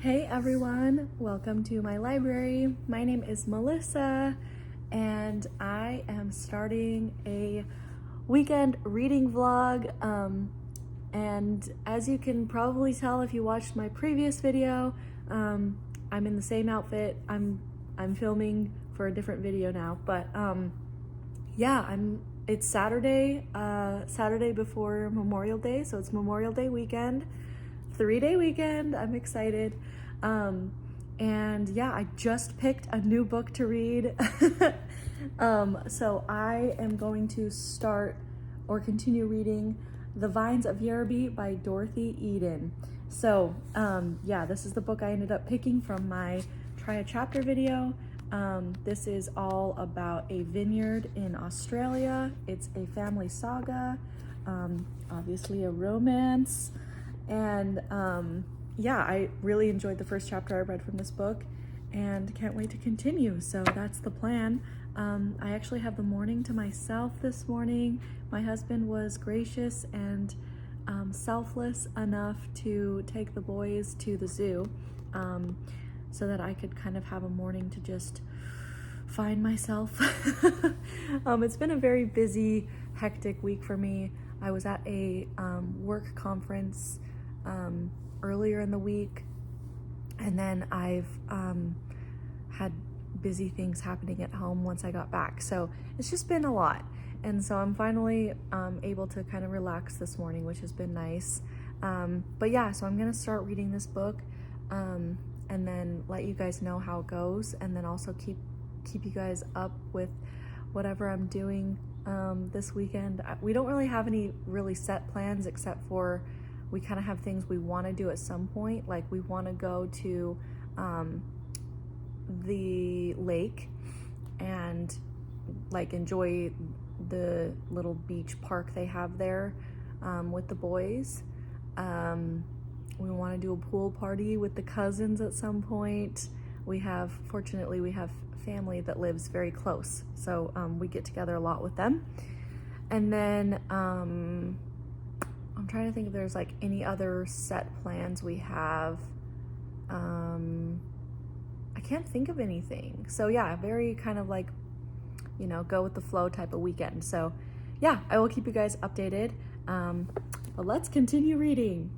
Hey everyone, welcome to my library. My name is Melissa and I am starting a weekend reading vlog. And as you can probably tell if you watched my previous video, I'm in the same outfit. I'm filming for a different video now, but yeah, it's Saturday, Saturday before Memorial Day, so it's Memorial Day weekend. 3-day weekend. I'm excited. And yeah, I just picked a new book to read. So I am going to start or continue reading The Vines of Yerby by Dorothy Eden. So yeah, this is the book I ended up picking from my Try a Chapter video. This is all about a vineyard in Australia. It's a family saga, obviously a romance. And yeah, I really enjoyed the first chapter I read from this book and can't wait to continue. So that's the plan. I actually have the morning to myself this morning. My husband was gracious and selfless enough to take the boys to the zoo so that I could kind of have a morning to just find myself. It's been a very busy, hectic week for me. I was at a work conference earlier in the week, and then I've had busy things happening at home once I got back, so it's just been a lot. And so I'm finally able to kind of relax this morning, which has been nice. But yeah, so I'm gonna start reading this book and then let you guys know how it goes, and then also keep you guys up with whatever I'm doing this weekend. We don't really have any really set plans, except for we kind of have things we want to do at some point. Like we want to go to the lake and like enjoy the little beach park they have there with the boys. We want to do a pool party with the cousins at some point. Fortunately we have family that lives very close, so we get together a lot with them. And then I'm trying to think if there's like any other set plans we have. I can't think of anything. So yeah, very kind of like, you know, go with the flow type of weekend. So yeah, I will keep you guys updated. But let's continue reading.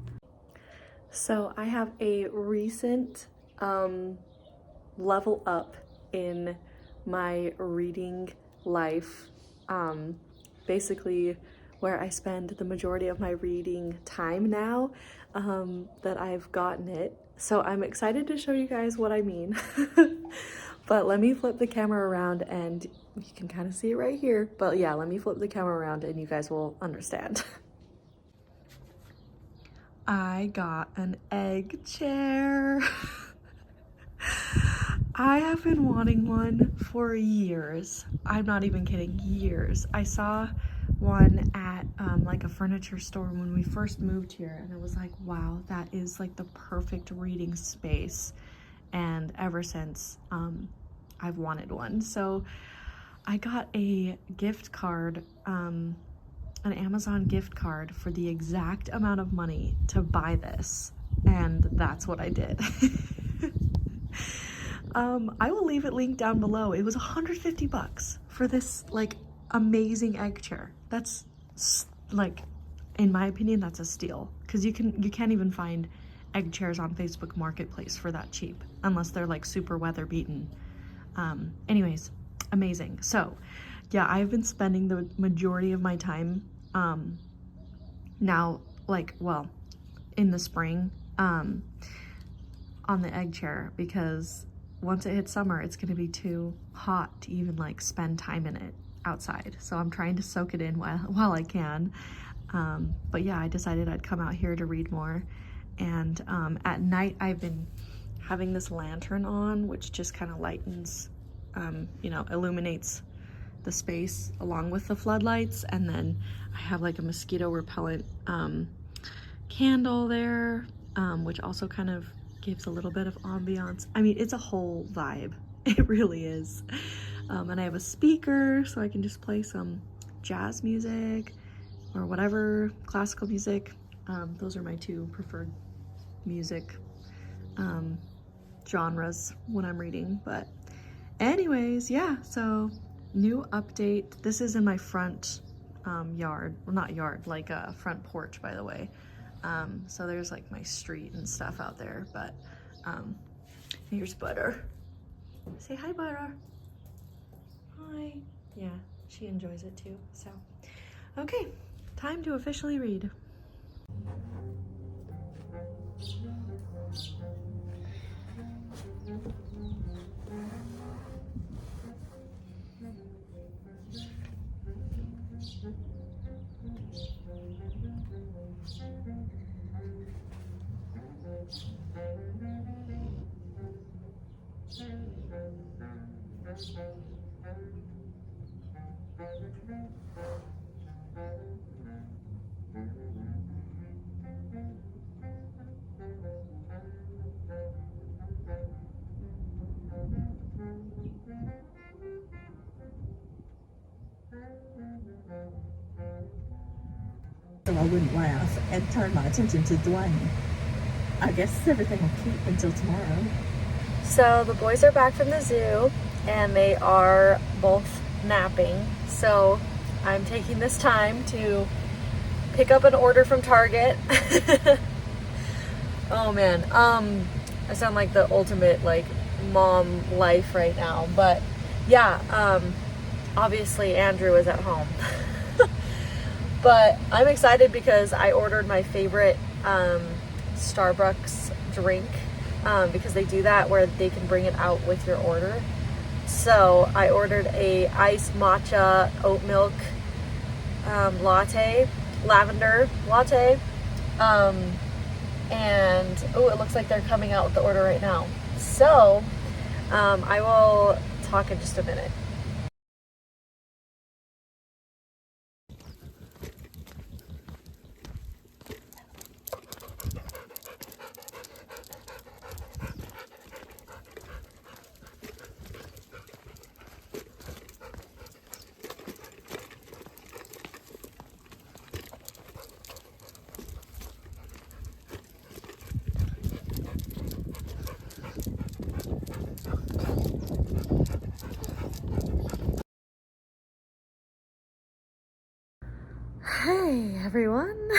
So I have a recent level up in my reading life. Basically where I spend the majority of my reading time now, that I've gotten it. So I'm excited to show you guys what I mean. But let me flip the camera around and you can kind of see it right here. But yeah, let me flip the camera around and you guys will understand. I got an egg chair. I have been wanting one for years. I'm not even kidding, years. I saw one at like a furniture store when we first moved here, and I was like, wow, that is like the perfect reading space. And ever since, I've wanted one. So I got a gift card, an Amazon gift card for the exact amount of money to buy this, and that's what I did. I will leave it linked down below. It was 150 bucks for this like amazing egg chair. That's like, in my opinion, that's a steal, because you can't even find egg chairs on Facebook Marketplace for that cheap, unless they're like super weather beaten. Anyways, amazing. So yeah, I've been spending the majority of my time now, like, well, in the spring, on the egg chair, because once it hits summer, it's gonna be too hot to even like spend time in it outside. So I'm trying to soak it in while I can. But yeah, I decided I'd come out here to read more. And at night, I've been having this lantern on, which just kind of lightens, you know, illuminates the space along with the floodlights. And then I have like a mosquito repellent candle there, which also kind of gives a little bit of ambiance. I mean, it's a whole vibe. It really is. And I have a speaker, so I can just play some jazz music or whatever, classical music. Those are my two preferred music genres when I'm reading. But anyways, yeah, so new update. This is in my front yard. Well, not yard, like a front porch, by the way. So there's like my street and stuff out there, but here's Butter. Say hi, Butter. Hi. Yeah, she enjoys it too, so. Okay, time to officially read. So I wouldn't laugh and turn my attention to Dwayne. I guess everything will keep until tomorrow. So the boys are back from the zoo and they are both napping. So I'm taking this time to pick up an order from Target. Oh man, I sound like the ultimate like mom life right now, but yeah, obviously Andrew is at home. But I'm excited because I ordered my favorite Starbucks drink because they do that where they can bring it out with your order. So I ordered a iced matcha oat milk latte, lavender latte. And oh, it looks like they're coming out with the order right now. So I will talk in just a minute. Hey everyone.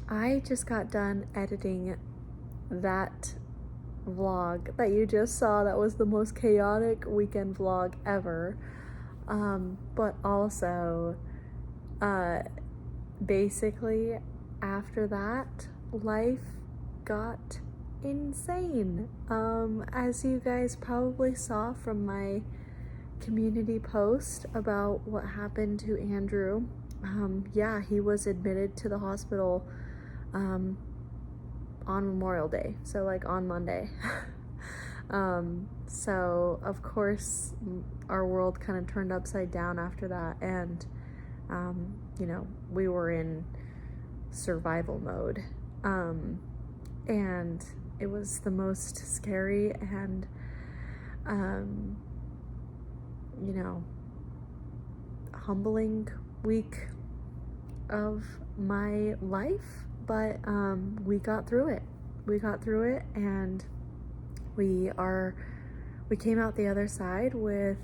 I just got done editing that vlog that you just saw. That was the most chaotic weekend vlog ever. But also basically after that life got insane. As you guys probably saw from my community post about what happened to Andrew. Yeah, he was admitted to the hospital on Memorial Day, so like on Monday. So of course our world kind of turned upside down after that, and you know, we were in survival mode, and it was the most scary and you know, humbling week of my life, but we got through it. We got through it, and we came out the other side with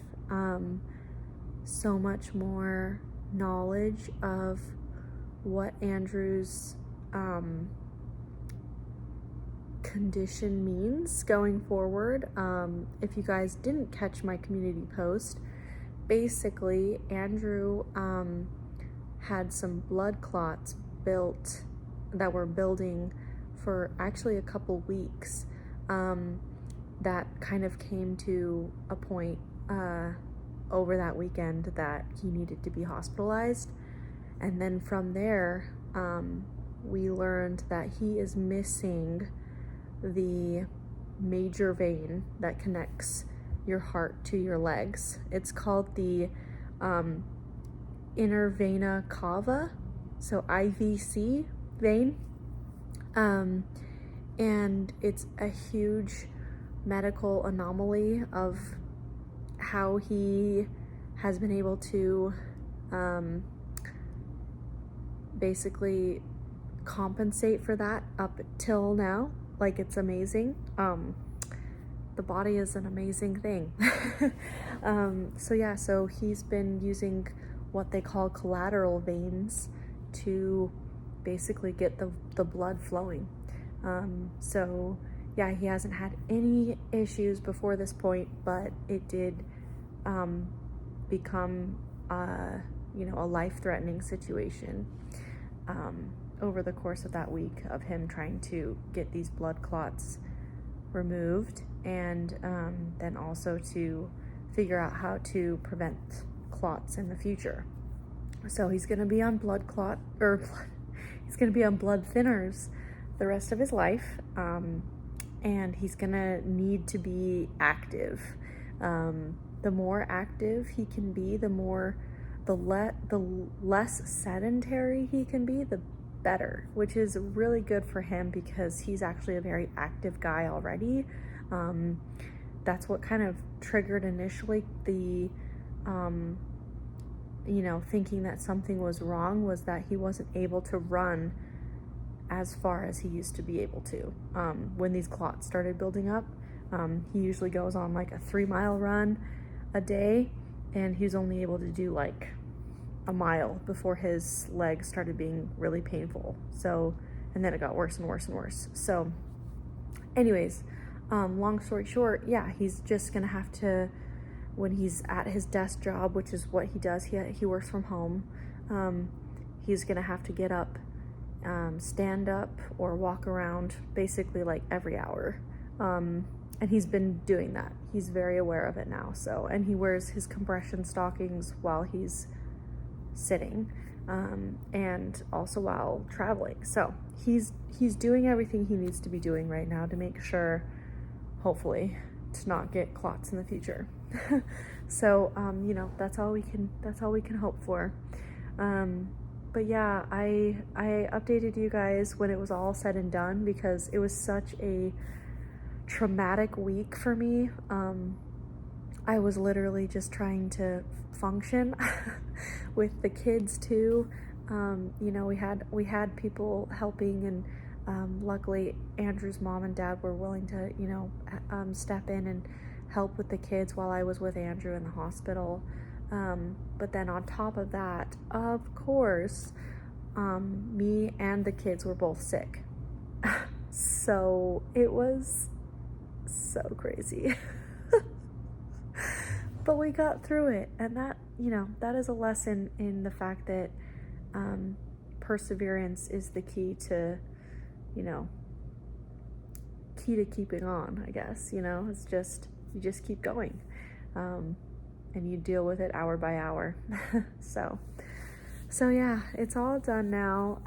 so much more knowledge of what Andrew's condition means going forward. If you guys didn't catch my community post, basically Andrew had some blood clots built that were building for actually a couple weeks, that kind of came to a point over that weekend that he needed to be hospitalized. And then from there we learned that he is missing the major vein that connects your heart to your legs. It's called the inner vena cava, so IVC vein, and it's a huge medical anomaly of how he has been able to basically compensate for that up till now. Like, it's amazing. The body is an amazing thing. So yeah, so he's been using what they call collateral veins to basically get the blood flowing. So yeah, he hasn't had any issues before this point, but it did become you know, a life-threatening situation over the course of that week of him trying to get these blood clots removed, and then also to figure out how to prevent clots in the future. So he's going to be on blood thinners the rest of his life, and he's going to need to be active. The more active he can be, the less sedentary he can be, the better, which is really good for him because he's actually a very active guy already. That's what kind of triggered initially the you know, thinking that something was wrong, was that he wasn't able to run as far as he used to be able to. When these clots started building up, he usually goes on like a 3-mile run a day, and he was only able to do like a mile before his legs started being really painful. So, and then it got worse and worse and worse. So anyways, long story short, yeah, he's just gonna have to, when he's at his desk job, which is what he does, he works from home, he's gonna have to get up, stand up or walk around basically like every hour. And he's been doing that. He's very aware of it now. So, and he wears his compression stockings while he's sitting, and also while traveling. So he's doing everything he needs to be doing right now to make sure, hopefully, to not get clots in the future. So you know, that's all we can hope for. But yeah, I updated you guys when it was all said and done because it was such a traumatic week for me. I was literally just trying to function with the kids too. You know, we had people helping, and luckily Andrew's mom and dad were willing to, you know, step in and help with the kids while I was with Andrew in the hospital. But then on top of that, of course, me and the kids were both sick. So it was so crazy. But we got through it, and that, you know, that is a lesson in the fact that perseverance is the key to, you know, key to keeping on, I guess. You know, it's just, you just keep going, and you deal with it hour by hour. So yeah, it's all done now.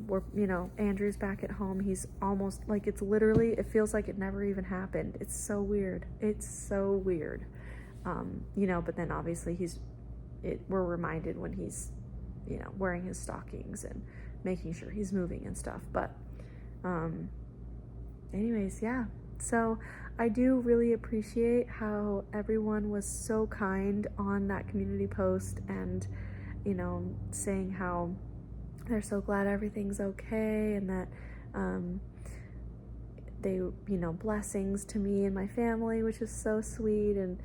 We're, you know, Andrew's back at home. He's almost, like, it's literally, it feels like it never even happened. It's so weird. It's so weird. You know, but then obviously we're reminded when he's, you know, wearing his stockings and making sure he's moving and stuff. But anyways, yeah. So I do really appreciate how everyone was so kind on that community post, and, you know, saying how they're so glad everything's okay, and that they, you know, blessings to me and my family, which is so sweet, and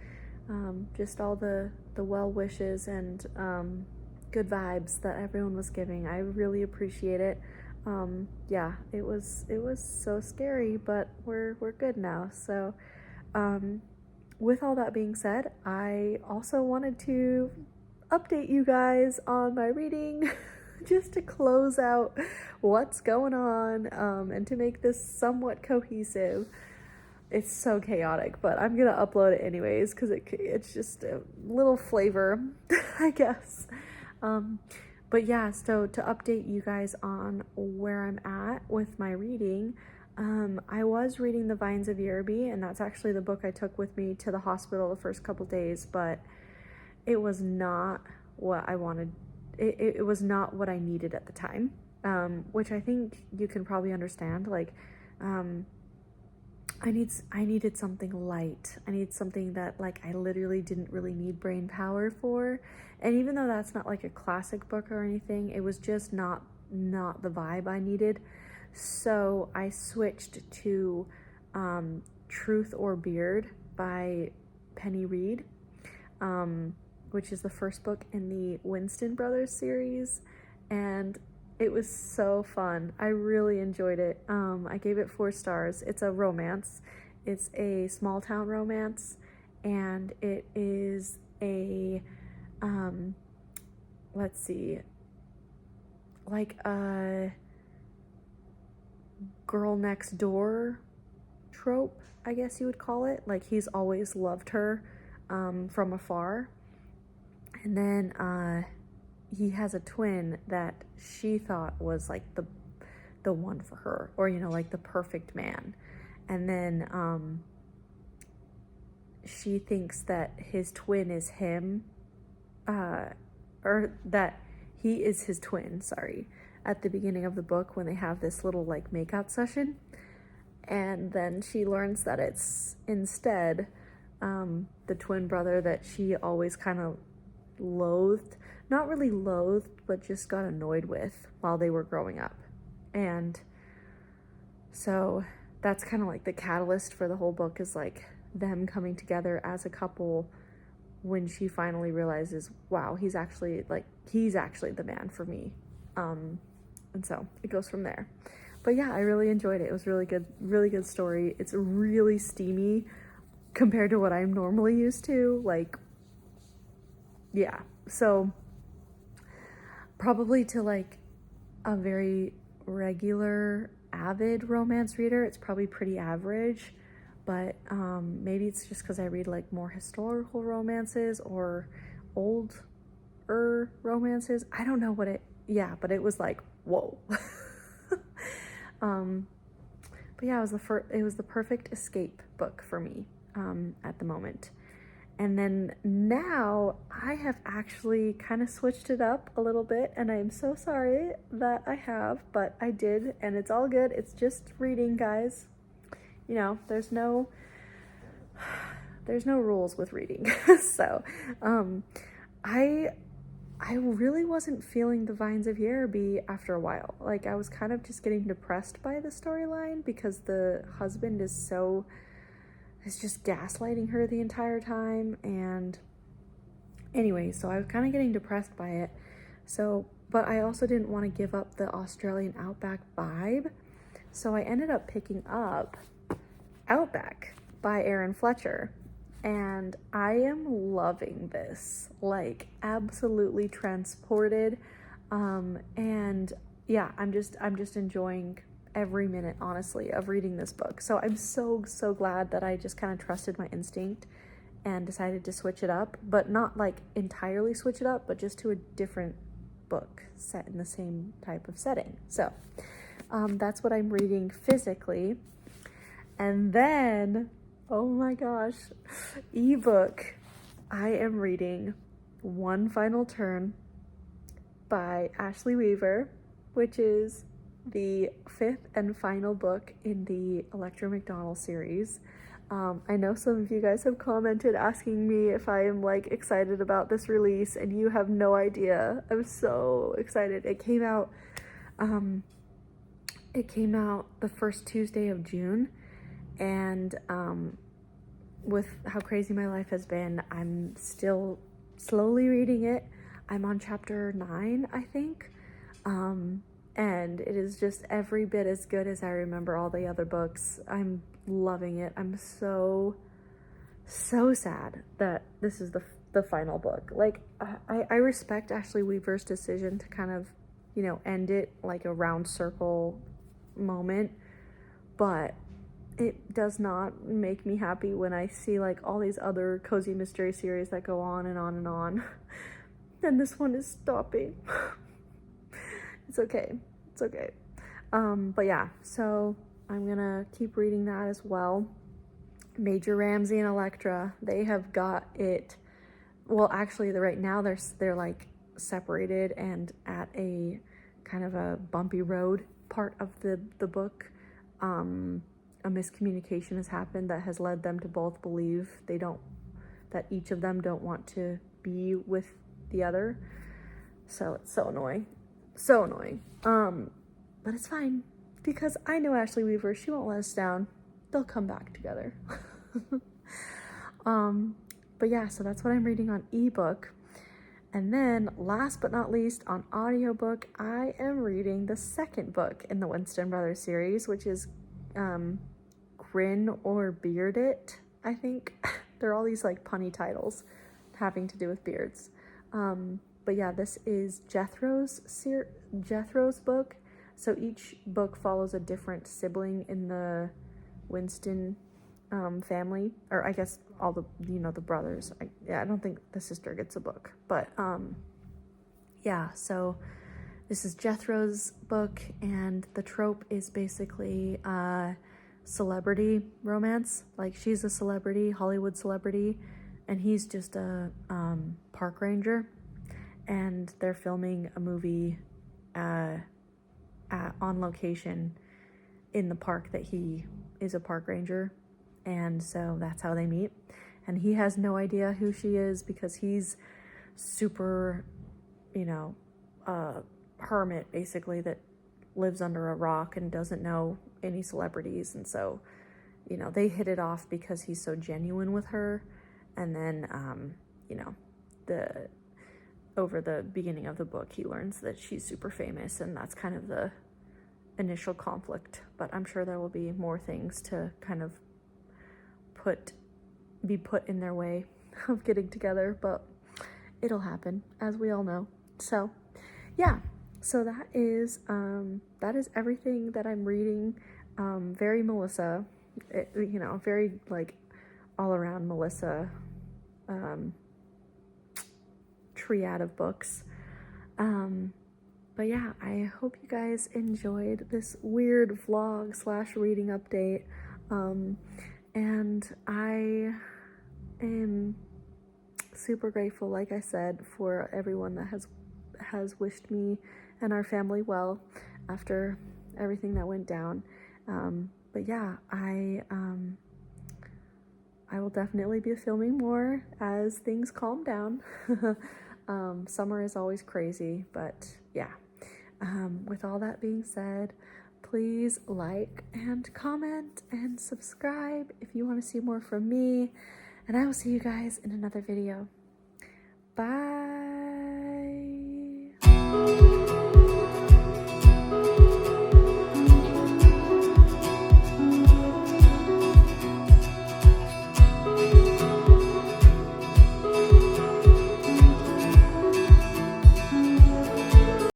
just all the well wishes and good vibes that everyone was giving. I really appreciate it. Yeah, it was so scary, but we're good now. So with all that being said, I also wanted to update you guys on my reading just to close out what's going on, and to make this somewhat cohesive. It's so chaotic, but I'm gonna upload it anyways because it's just a little flavor, I guess. But yeah, so to update you guys on where I'm at with my reading, I was reading The Vines of Yerby, and that's actually the book I took with me to the hospital the first couple days, but it was not what I wanted. It was not what I needed at the time, which I think you can probably understand. Like, I needed something light. I need something that, like, I literally didn't really need brain power for. And even though that's not like a classic book or anything, it was just not not the vibe I needed. So I switched to Truth or Beard by Penny Reed, which is the first book in the Winston Brothers series, and it was so fun. I really enjoyed it. I gave it 4 stars. It's a romance. It's a small town romance, and it is a, let's see, like a girl next door trope, I guess you would call it. Like, he's always loved her from afar, and then he has a twin that she thought was like the one for her, or like the perfect man, and then she thinks that his twin is him, or that he is his twin, sorry, at the beginning of the book when they have this little like makeout session. And then she learns that it's instead the twin brother that she always kind of loathed, not really loathed, but just got annoyed with while they were growing up. And so that's kind of like the catalyst for the whole book, is like them coming together as a couple when she finally realizes, wow, he's actually the man for me. And so it goes from there. But yeah, I really enjoyed it. It was really good story. It's really steamy compared to what I'm normally used to. Like, yeah. So probably to like a very regular, avid romance reader, it's probably pretty average. But maybe it's just because I read like more historical romances or older romances. I don't know what it, yeah, but it was like, whoa. But yeah, it was the perfect escape book for me at the moment. And then now I have actually kind of switched it up a little bit, and I'm so sorry that I have, but I did, and it's all good. It's just reading, guys. There's no rules with reading. So I really wasn't feeling the Vines of Yerby after a while. Like, I was kind of just getting depressed by the storyline because the husband is just gaslighting her the entire time. And anyway, so I was kind of getting depressed by it. So, but I also didn't want to give up the Australian Outback vibe. So I ended up picking up Outback by Erin Fletcher. And I am loving this, like, absolutely transported. And yeah, I'm just enjoying every minute, honestly, of reading this book. So I'm so glad that I just kind of trusted my instinct and decided to switch it up, but not like entirely switch it up, but just to a different book set in the same type of setting. So that's what I'm reading physically. And then, oh my gosh, ebook. I am reading One Final Turn by Ashley Weaver, which is the 5th and final book in the Electra McDonald series. I know some of you guys have commented asking me if I am like excited about this release, and you have no idea. I'm so excited. It came out the first Tuesday of June, and with how crazy my life has been, I'm still slowly reading it. I'm on chapter 9, I think. And it is just every bit as good as I remember all the other books. I'm loving it. I'm so sad that this is the final book. Like, I respect Ashley Weaver's decision to kind of, end it like a round circle moment, but it does not make me happy when I see like all these other cozy mystery series that go on and on and on. And this one is stopping. It's okay. But yeah, so I'm gonna keep reading that as well. Major Ramsey and Electra, they have got it. Well, actually, right now they're like separated and at a kind of a bumpy road part of the book. A miscommunication has happened that has led them to both believe that each of them don't want to be with the other. So it's so annoying. But it's fine because I know Ashley Weaver. She won't let us down. They'll come back together. But yeah, so that's what I'm reading on ebook. And then last but not least, on audiobook, I am reading the second book in the Winston Brothers series, which is Grin or Beard It, I think. They're all these like punny titles having to do with beards. But yeah, this is Jethro's book. So each book follows a different sibling in the Winston family, or I guess all the, you know, the brothers. I don't think the sister gets a book, but yeah, so this is Jethro's book, and the trope is basically celebrity romance. Like, she's a celebrity, Hollywood celebrity, and he's just a park ranger, and they're filming a movie on location in the park that he is a park ranger, and so that's how they meet. And he has no idea who she is because he's super, you know, hermit basically that lives under a rock and doesn't know any celebrities. And so, you know, they hit it off because he's so genuine with her. And then, you know, over the beginning of the book, he learns that she's super famous, and that's kind of the initial conflict. But I'm sure there will be more things to kind of be put in their way of getting together, but it'll happen, as we all know. So yeah, so that is everything that I'm reading. Very Melissa, you know, very like all around Melissa triad of books. But yeah, I hope you guys enjoyed this weird vlog / reading update. And I am super grateful, like I said, for everyone that has wished me and our family well after everything that went down. But yeah, I will definitely be filming more as things calm down. Summer is always crazy, but yeah. With all that being said, please like and comment and subscribe if you want to see more from me, and I will see you guys in another video. Bye.